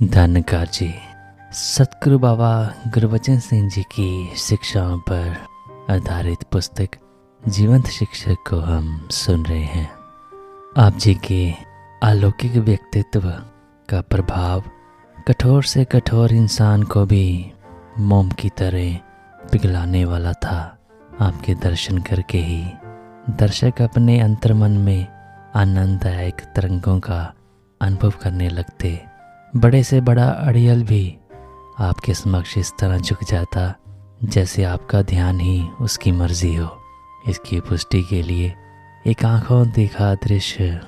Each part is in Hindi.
धन्यकार जी। सतगुरु बाबा गुरबचन सिंह जी की शिक्षाओं पर आधारित पुस्तक जीवंत शिक्षक को हम सुन रहे हैं। आप जी के अलौकिक व्यक्तित्व का प्रभाव कठोर से कठोर इंसान को भी मोम की तरह पिघलाने वाला था। आपके दर्शन करके ही दर्शक अपने अंतर्मन में आनंददायक तरंगों का अनुभव करने लगते। बड़े से बड़ा अड़ियल भी आपके समक्ष इस तरह झुक जाता जैसे आपका ध्यान ही उसकी मर्जी हो। इसकी पुष्टि के लिए एक आंखों देखा दृश्य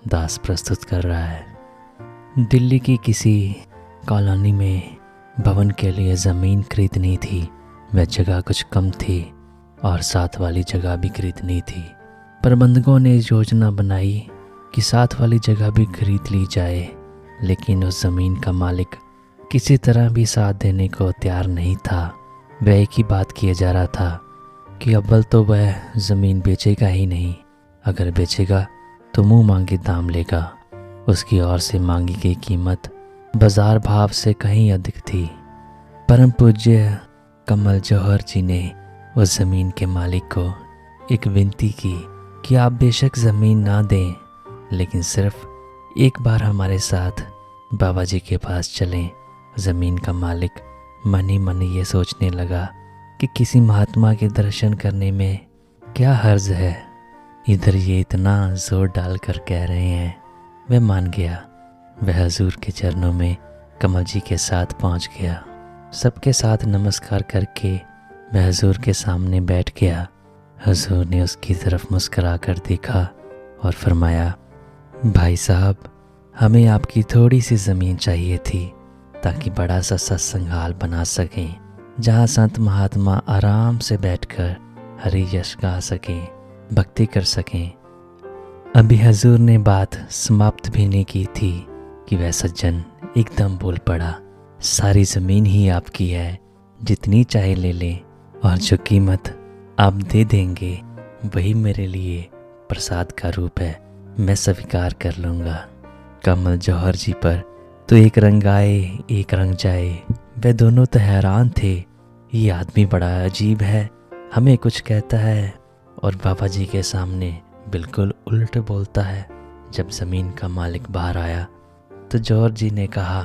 दास प्रस्तुत कर रहा है। दिल्ली की किसी कॉलोनी में भवन के लिए ज़मीन खरीदनी थी। वह जगह कुछ कम थी और साथ वाली जगह भी खरीदनी थी। प्रबंधकों ने योजना बनाई कि साथ वाली जगह भी खरीद ली जाए, लेकिन उस ज़मीन का मालिक किसी तरह भी साथ देने को तैयार नहीं था। वह एक ही बात किए जा रहा था कि अव्वल तो वह ज़मीन बेचेगा ही नहीं, अगर बेचेगा तो मुंह मांगे दाम लेगा। उसकी ओर से मांगी गई कीमत बाजार भाव से कहीं अधिक थी। परम पूज्य कमल जौहर जी ने उस ज़मीन के मालिक को एक विनती की कि आप बेशक ज़मीन ना दें, लेकिन सिर्फ एक बार हमारे साथ बाबा जी के पास चलें। ज़मीन का मालिक मन ही मन ये सोचने लगा कि किसी महात्मा के दर्शन करने में क्या हर्ज है। इधर ये इतना जोर डालकर कह रहे हैं। वह मान गया। वह हजूर के चरणों में कमल जी के साथ पहुंच गया। सबके साथ नमस्कार करके वह हजूर के सामने बैठ गया। हजूर ने उसकी तरफ मुस्कुरा कर देखा और फरमाया, भाई साहब, हमें आपकी थोड़ी सी ज़मीन चाहिए थी ताकि बड़ा सा सत्संग हाल बना सकें, जहाँ संत महात्मा आराम से बैठकर हरि यश गा सकें, भक्ति कर सकें। अभी हजूर ने बात समाप्त भी नहीं की थी कि वह सज्जन एकदम बोल पड़ा, सारी ज़मीन ही आपकी है, जितनी चाहे ले लें, और जो कीमत आप दे देंगे वही मेरे लिए प्रसाद का रूप है, मैं स्वीकार कर लूँगा। कमल जौहर जी पर तो एक रंग आए एक रंग जाए। वे दोनों तो हैरान थे, ये आदमी बड़ा अजीब है, हमें कुछ कहता है और बाबा जी के सामने बिल्कुल उल्ट बोलता है। जब ज़मीन का मालिक बाहर आया तो जौहर जी ने कहा,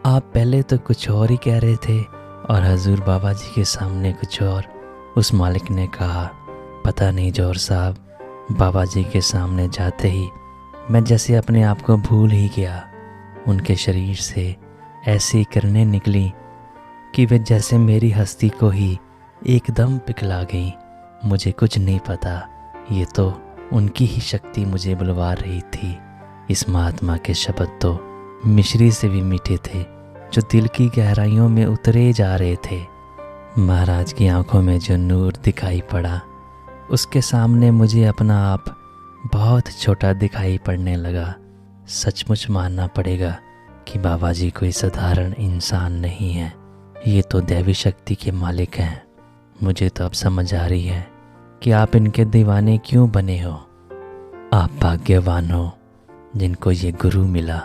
आप पहले तो कुछ और ही कह रहे थे और हजूर बाबा जी के सामने कुछ और। उस मालिक ने कहा, पता नहीं जौहर साहब, बाबा जी के सामने जाते ही मैं जैसे अपने आप को भूल ही गया। उनके शरीर से ऐसी किरणें निकली कि वे जैसे मेरी हस्ती को ही एकदम पिघला गई। मुझे कुछ नहीं पता, ये तो उनकी ही शक्ति मुझे बुलवा रही थी। इस महात्मा के शब्द तो मिश्री से भी मीठे थे, जो दिल की गहराइयों में उतरे जा रहे थे। महाराज की आंखों में जो नूर दिखाई पड़ा, उसके सामने मुझे अपना आप बहुत छोटा दिखाई पड़ने लगा। सचमुच मानना पड़ेगा कि बाबा जी कोई साधारण इंसान नहीं है, ये तो दैवी शक्ति के मालिक हैं। मुझे तो अब समझ आ रही है कि आप इनके दीवाने क्यों बने हो। आप भाग्यवान हो जिनको ये गुरु मिला।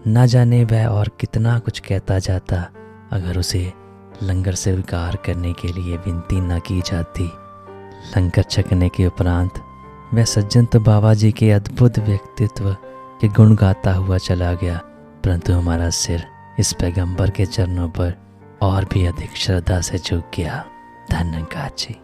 ना जाने वह और कितना कुछ कहता जाता अगर उसे लंगर स्वीकार करने के लिए विनती न की जाती। लंगर छकने के उपरांत वह सज्जन तो बाबा जी के अद्भुत व्यक्तित्व के गुण गाता हुआ चला गया, परंतु हमारा सिर इस पैगंबर के चरणों पर और भी अधिक श्रद्धा से झुक गया। धन्यवाद जी।